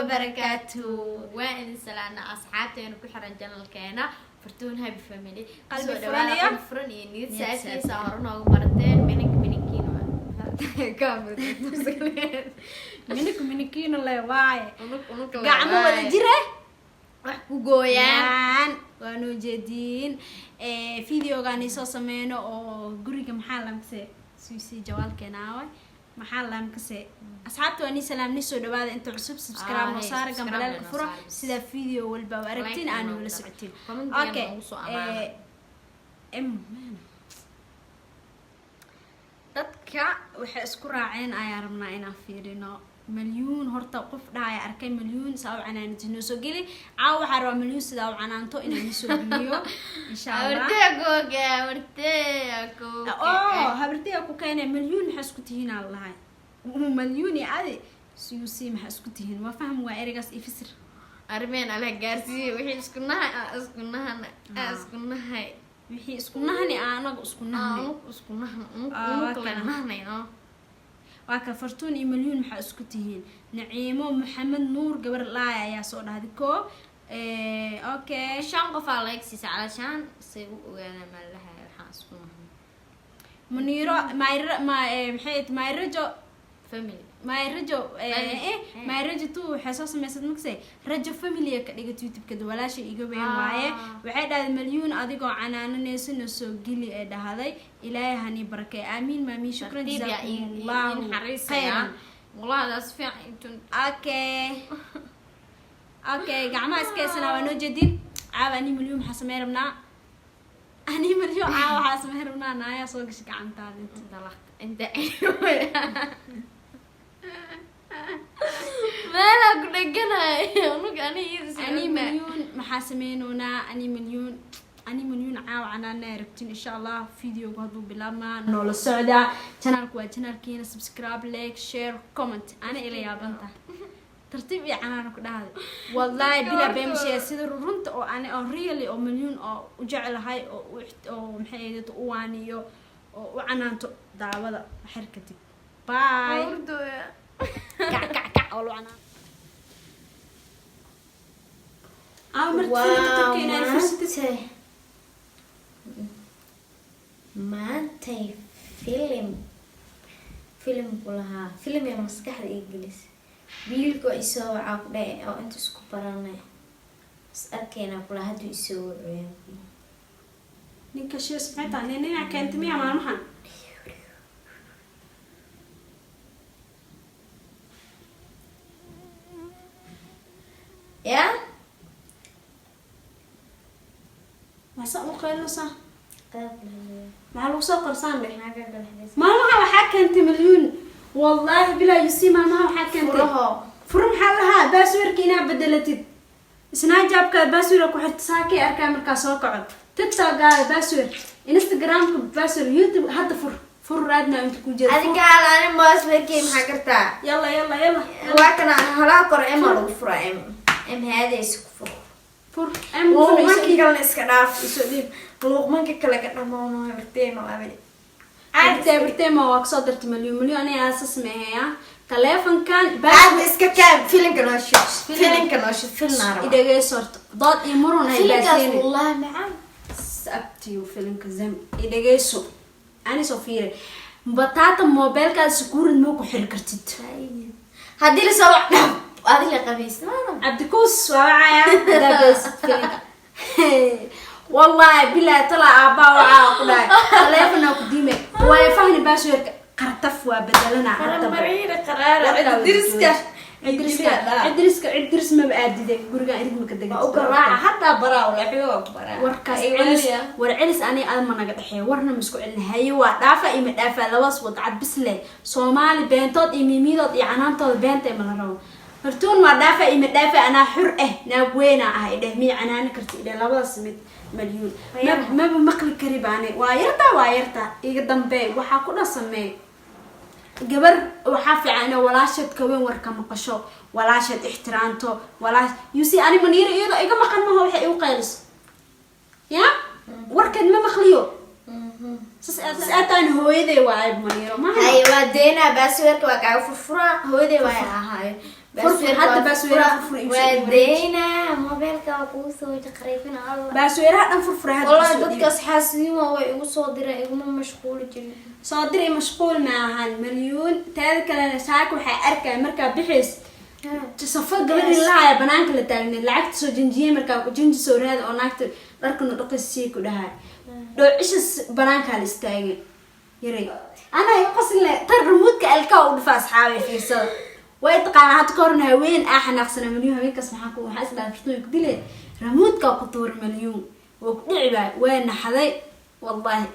وبركاته. وين سلامنا أصحابتنا كحرن جنال كينا فرتون هاي بفاميلي قلبي فرانية فرانية نيت ساعتي صارنا ومرتين منكينو كامل منكينو لا واي قاعمة ولا جرة وحكو جويان waanu jeedin videogan soo sameeyno oo guriga maxaa lamse suusi jawaalkeena ah maxaa lamse asxaabta waan salaamni soo dhawaada inta cusub subscribe noo saar gambaleel furo sida video walba aragtiin aanu la socotiin okay dadka waxay isku raaceen ayaan rabnaa inaan fiirino مليون هرتا قف داعي أركي مليون ساو عنان جنوسو جيلي عاو حروا مليون سداو عنانتو إن نسو بيو إن شاء الله. هبرتي أكو كأنه مليون حسكتين الله مليون عادي سيوسي حسكتين ما فهم وإرجاس إفسر. أرمين على جارسي وحي اسكنها وحي اسكنها ني أنا اسكنها وكا فرتوني مليون محا اسكتيهين نعيمو محمد نور قبر لايا يا صور هذيكو اوكي شان قفا لايكسيس علشان سيبو انا مالها waxaan isku منيرو مايرجو family مايرجو تو حساس مسد مكسي رجو فاميلي كدغت يوتيوب كد walaashay iga ween waaye waxay dhaad milyan adigoo canaananayso soo gili ee dhahaday ilaahay hani barakay aamin maami shukran jazakumullahu khayran والله لا اسفع انتم اوكي gacmaha iskaysana waa noo jeedin caawani milyan waxa sameeyrabna ani milyan waxa sameeyrabna naaya soo gash gacantaada انت مالا كدغنا اني مليون محاسمينونا اني مليون عاو عنانا ربتين ان شاء الله فيديو هادو بلما نولا سعدا channelku waa channelkiina subscribe like share comment ana ila yaabanta tartiib iyo canaana ku dhahday wallahi bila beemshay sida runta oo ana oo really oo mليون oo u jecelahay oo maxay ahayd u waaniyo oo u canaanto daawada xirkadib bye كع أولو أنا maantay filim kulahaa filim ee maskaxda ii gelis biilka isoo wacaa ku dhae oo inta isku baranay is arkeenaa kula hadduu isoo wacoya ninka shees maxay nina keentay miya maalmahan يا ما سألوا خير صح مع الوصول قرصان به ما معها وحكنت مليون والله بلا يسي ما وحكنت فرم حالها باسور كينا بدلتي سنا جابك باسور وحط ساكي اركان مركا سو قعد تتاغا باسور انستغرام باسور يوتيوب هذا فر رادنا انت كوجي اديك على انا باسور كي محكرتا يلا واكنا هلا قر ام لو فرا ام هذا يسكفر فر ومانكي قال اسكا داف يسوديب ومانكي كلا قدمونو هبرتينو ابي عرفتي ما وقصدرت مليون انا اساس مهيا تليفون كان بعد اسكا كان فيلم كنوش فيلم نار اذا صرت ضاد يمرون هاي باسين والله معاك سبتي وفيلم كزم اذا سو انا صفيره بطاطا موبايل كان سكور مو كحير كرتيد هدي لي سوا هذه اللي قبيس عبد كوس وعايا ده بس والله بالله طلع ابا وعاقله تليفونه قديمه ويفهني باسورك قرطف وبدلنا عرض مريره قرار عدرس ما باديده غورغا اريد ما كدغ او قراعه حتى برا ولا خيو برا وركاس ورعلس اني ادم naga dhaxay warna misku cilnahay waa dhaafa ima dhaafa lawas wadcad bisle Soomaali beentood imiimidood iyo canaantood beentay ma la rabo hortoon waa dhaafa ima dhaafa ana xur naag weena ah ideh mi canaan karti ideh labadaas mid مليون ما بمقل كريباني وايرتا iga dambe waxa ku dhasamay gabar waxa fiican walaashad ka weyn warka maqasho walaashad ixtiraanto walaash yusi ani maniir iyada iga maqan ma waxa uu qaylis ya warkan ma maqliyo سأتان هويدي واي بمنيرو ما هاي ودينا بس ورك وقعوا فرفرة هويدي واي هاي hadda baasweeraha furfur wadeyna mobilka ku soo jaqreefina Allah baasweeraha dhan furfur hadda والله dadkaas xaasiyuma way igu soo direen iguma mashquul jirin soo diray mashquul ma ahan milyan taada kale saaka waxay arkay marka bixis safar gabadhi laaya banaanka la taagnay lacagta soo jinjiyay marka jinji soo raad oo naagta dharkana dhaqisii ku dhahay dhoocisha banaanka la istaagay yaray ana ay qasle tar remote-ka alka u dhifaa asxaabi fiirsada way taqaan had korna haween xanaaqsan milyan haweenkaas maxaa ku waxa isla jirtay ku dilay remote-ka ku tuur milyan oo ku dhicibay way naxday wallahi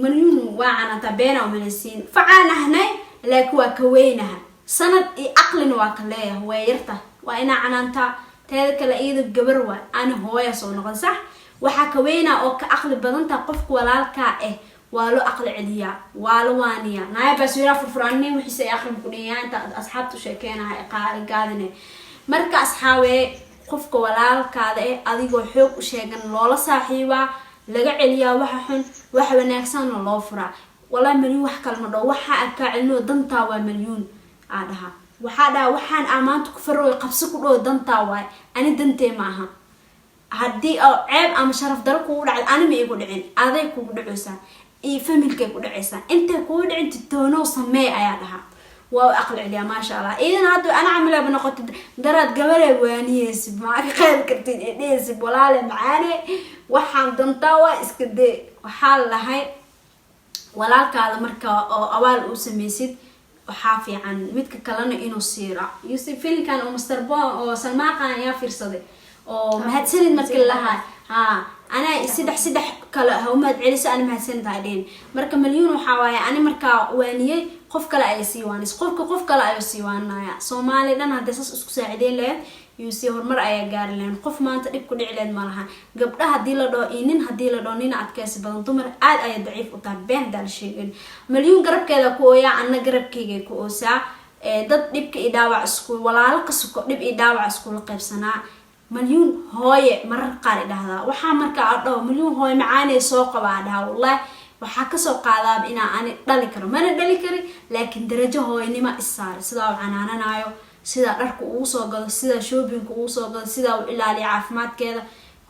milyan waa ana tabeena oo malisiin facaana hanay laakiin waa ka weynaha sanad iyo aqlina waa ka leeyahay way yarta waa ina canaanta teeda kale iyada gabar waa ana hooyo soo noqon sax waxa ka weynaa oo ka aqli badanta qofka walaalka waa loo aqli celiya waa la waaniya naay baasweera furfuraanay wixii ay aqli ku dhiyaan inta asxaabtu sheekeenahay qaali gaadine marka asxaabe qofka walaalkaada adigoo xoog u sheegan loola saaxiiba laga celiya waxa xun waxa wanaagsan loo furaa wala milyan wax kale ma dhaw waxa ka celino danta waa milyan aadaha waxa waxaan amaanta ku farooy qabso ku dhoo danta waay ani dantee ma aha hadii oo ceeb ama sharaf daro ku dhacay ani ma igu dhicin aday ku dhacaysa familka ku dhacaysa inta ku dhicin toono samee ayaa dhaha waa aqli celiya ma sha Allah idan hadu ana camila banoqoto darad gabadha waaniyay ma ka qayb kartid dheesib walaale macaane waxaan danta waa iska de waxa lahayd walaalkaada marka oo awaal u sameeysid waxa fiican midka kalena inuu siira yusuf filkan oo Mr. Bo oo Salmaaqan ayaa fiirsaday oo mahadsanid markii lahaa ana saddex kala hawmad celiso ana mahadsanid taadeen marka milyan waxa waaye ani marka waaniyay qof kale ay sii waanis qof kale ay sii waanaya Soomaali dhan hadda saas isku saacideen leh yuusii hormar ay gaar leen qof maanta dib ku dhicileed ma laha gabdhaha hadii la dhoo inin hadii la dhoo nin adkaysi badan dumar aad ay daciif u tahay been dal sheegin milyan garabkeeda ku ooya ana garabkeyga ku oosaa dad dibka i dhaawac isku walaalo ka suko dib i dhaawac isku la qaybsanaa milyan hooye marar qaar idhaahda waxa marka aad dhaw milyan hooye macaanay soo qabaa dhaha wallahi waxa ka soo qaadaab ina ani dhali karo mana dhali kari laakiin darajo hooynimo isaar sida uu canaananayo sida dharku uu soo gado sida shoppingku uu soo gado sida uu ilaaliyo caafimaadkeeda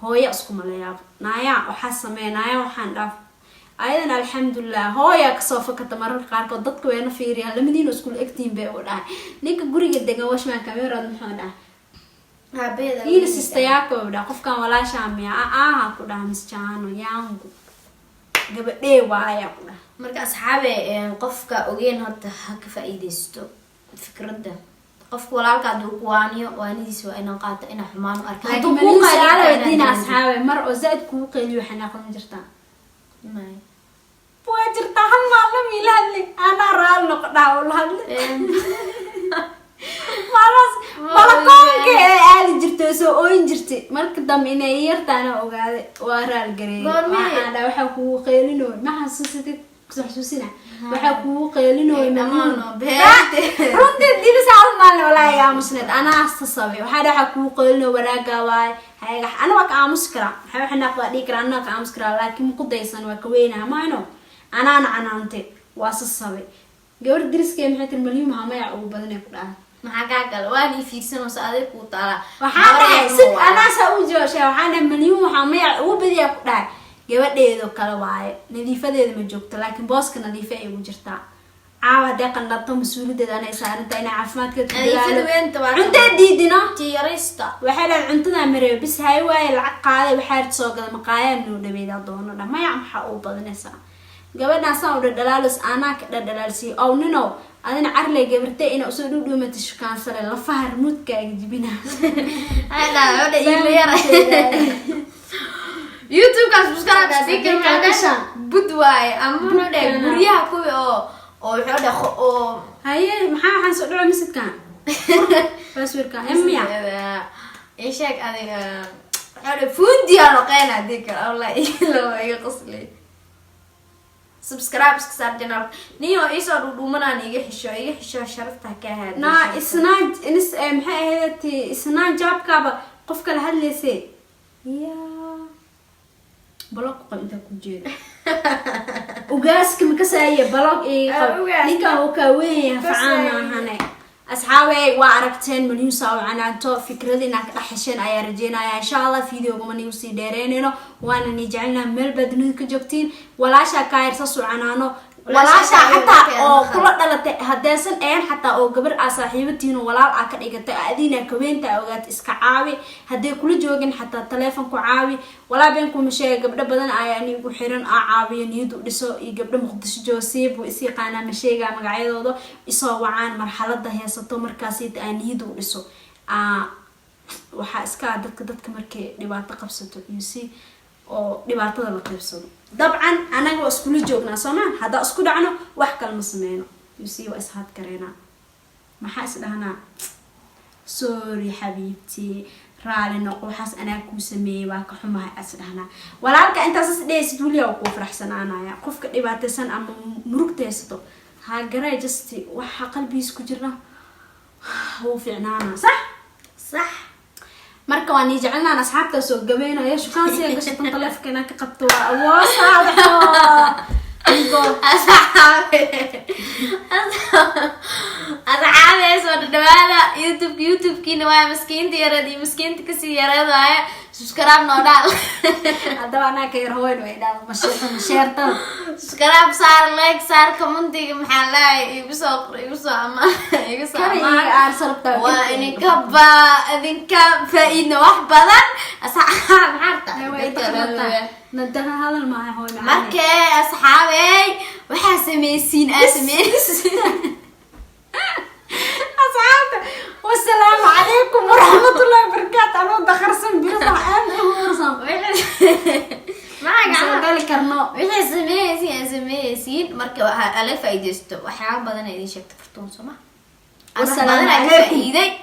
hooyo isku maleeyaa naaya waxa sameeynaya waxaan dhaaf ayadan alxamdulillah hooyo ka soo fakata marar qaar ko dadku weena fiiriyaan lamadiina isku egtiin bay u dhahay ninka guriga degan washman kamerada muxuu dhahay habeeda ila sistayaako wada qofkan walaasha miya ku dhahay misjaano yaangu gabadhee waaya ku dhahay marka asxaabe qofka ogeen horta ha ka faa'iideysto fikradda qofka walaalka haduu ku waaniyo waanidiisa waa inaan qaato ina xumaan arka haduu ku qaaliyo diina asxaabe mar oo zaad ku qeeliyo xanaaqan jirtaa may waa jirtaa hal maalin miilaadli ana raal noqdaa walaal malas malakoonka aali jirto soo ooyin jirtay marka dambe inay yartaana ogaade waa raal gareey waxaan waxa ku qeelino ma xasuusatid xasuusina waxa ku qeelino maamno beete runta dibis hal maalin walaa yaa musnad ana astasabe waxa ku qeelino waraaga waay hayaga ana waa ka aamus kara waxa naqda dhikra ana ka aamus kara laakiin ku daysan waa ka weynaa maano ana canaante waa sasabe gabar diriskee maxay tir milyan hamaya ugu badan ku dhahay maxaa gal waan fiirsan oo saade ku taala waxa ana saa u jooshay waxaan milyan waxa ma ugu badiya ku dhahay gabadheedo kala waaye nadiifadeeda ma joogto laakiin booska nadiifa ay ugu jirtaa caawa deeqan dhabto mas'uuliyadeeda ana saaranta ina caafimaadkeeda cunta diidina tiyarista waxa la cuntada mareey bis hay waaye lacag qaaday waxa soo gada maqaayad noo dhaweeda doono dhamaya waxa uu badanaysa gabadha saan u dhadhalaalos ana ka dhadhalaalsi oo nino adina carley gabartay ina soo dhudhuumato shukaan sare la fahar mudkaaga jibina ana wada ila yara YouTube ka subscribe sticker ma gashan budwaay amuna dhay guriyaha kuwi oo xoolo oo haye maxaa waxaan soo dhaco misidkan passwordka emiya sheeg adiga xoolo fundi aan qeena dika wallahi ila iga qosli subscribe iska saar channel niyo iso dhudhuumanaan iga xisho sharafta ka haad na isna maxay ahayd isna jabkaba qof kala hadlaysay ya بلوك قم تكوجير وجاس كم كساية بلوك إيه ninka uu ka weyn facana hane asxaabey waa aragteen milyan saa u canaanto fikradina ka dhaxasheen ayaa rajeynaya insha Allah videoga ma nigu sii dheereynayno waana ni jecelnahay meel baad dunida ka joogtiin walaasha ka yarsa soo canaano walaasha xataa oo kula dhalatay hadeesan een xataa oo gabar ah saaxiibatiina walaal ah ka dhigatay adina kaweenta ogaad iska caawi hadee kula joogin xataa telefoon ku caawi walaa been ku masheey gabdho badan ayaa anigu xiran caawiyo niyad u dhiso iyo gabdho Muqdisho Joseph oo isii qaana masheega magacyadooda isoo wacaan marxaladda heesato markaas ay niyad u dhiso waxa iska dadka markay dhibaato qabsato iyo si oo dhibaatada la qaybsado dabcan anaga waa isku joognaa Soomaan hada isku dhacno wax kale ma sameeyno yusi waa ishaad kareena maxaa is dhahnaa sorry xabiibti raali noqo waxaas anaa ku sameeyay waa ka xumahay is dhahnaa walaalka intaas isdheeysid waliya ku faraxsanaanaya qofka dhibaataysan ama murugtaysto ha garay just waxa qalbigiis ku jirna wuu fiicnaana صح marka waan jecelnaa asxaabta soo gabeynaya shukaansi gashan telefoonka ka qabto waa saadaxo igo asxaabe soo dhawaada YouTube kiina waa miskiinta yaradii miskiinta ka sii yaradaya subscribe noo dhaal hadaba ana ka yar hooyn way dhaal ma sheerta subscribe saar like saar commentiga maxaa laay igu soo ama arsalta waa idinka faa'iido wax badan asxaab harta nadaha hadal ma aha hooyn markee asxaabey waxa sameeysiin والسلام عليكم ورحمة الله وبركاته أنا دخرسن بيصح أنا ورسم معك على كرنو وحنا سميسين مركب ألف أيديستو وحنا بدنا يدين شكت فرتون سما والسلام عليكم إذن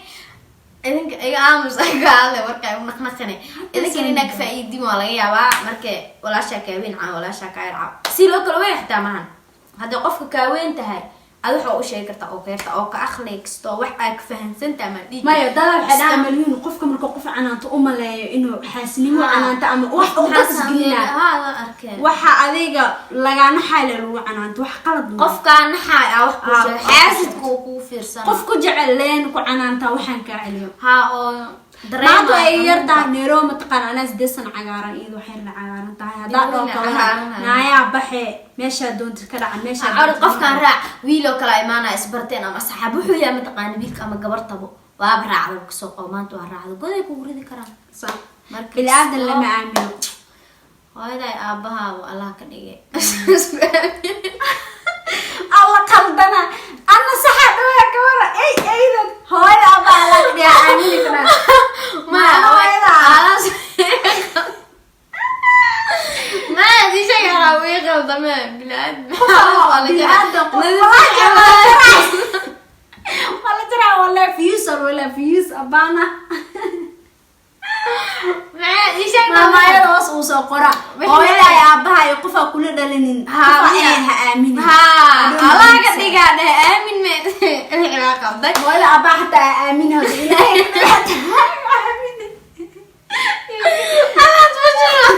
إيه عامس أقاله مركب ونخنخني إذا كنا نكفى أيدي ما لقي عبا مركب ولا شكاوين ولا شكاير عب سيلو كل واحد تمام هذا قفك كاوين تهاي أروح أو شيء كرت أو كرت أو كأخليك استو وحقك فهم سنت ما دي ما يضل حدا مليون قفكم القف عن أنت لا إنه حاسنين عن أنت أما وح وقص جنينا هذا أركان وح عليك لقانا حالة عن أنت وح قلب قفك عن حال أو حاسد كوكو فرسان قفك جعل لين عن أنت وحن كعليهم ها ما تغير ده نيرو متقن ناس دسن عقارن إيدو حيرنا عقارن تاعي هذا لو كلها نايا بحي ماشى دونت كلا عن ماشى عارف قف كان راع ويلو كلا إيمانا إسبرتين أما صحابه يا متقن بيك أما قبرتبو وابرع على السوق وما أنتوا هرع على قولي كوريدي كرام صح بالعاد اللي ما عملوا هذا أبها والله كنيه الله قلبنا أنا صحة دويا كورا أي ذا هو يا أبا الله يا عمي كنا ما هو يا ما دي شيء راوي غلط ما بلاد ولا ترى ولا فيوس أبانا ما يروس وسقرا ويلا يا أبها يقف كل دلنين ها آمين الله كذي قاعد آمين ما قصدك ولا أبها حتى آمين هذا آمين أنا تفشل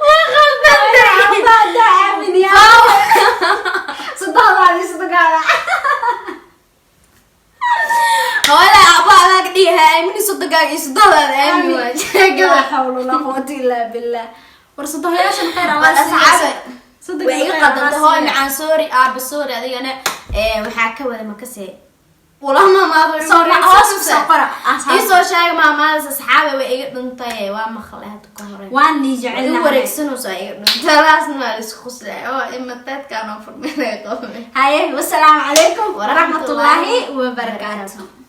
ما قصدك أبها آمين يا صدق الله ولا أبغى أقديها أمني صدقاقي صدقها أمني لا حول ولا قوة إلا بالله ورصدقها يا شن خير الله سعادة صدقني قدمت هاي مع سوري بالسوري هذه أنا وحكى ولا ما كسي والله ما أقول سوري أصف سقرة يسوى شيء ما أصحابي وإيجد نطيه وما خليها تكهري واني جعلنا ورق سنو سايق ثلاث نوالس خصلة إما تات كانوا فرمنا قومي هاي والسلام عليكم ورحمة الله وبركاته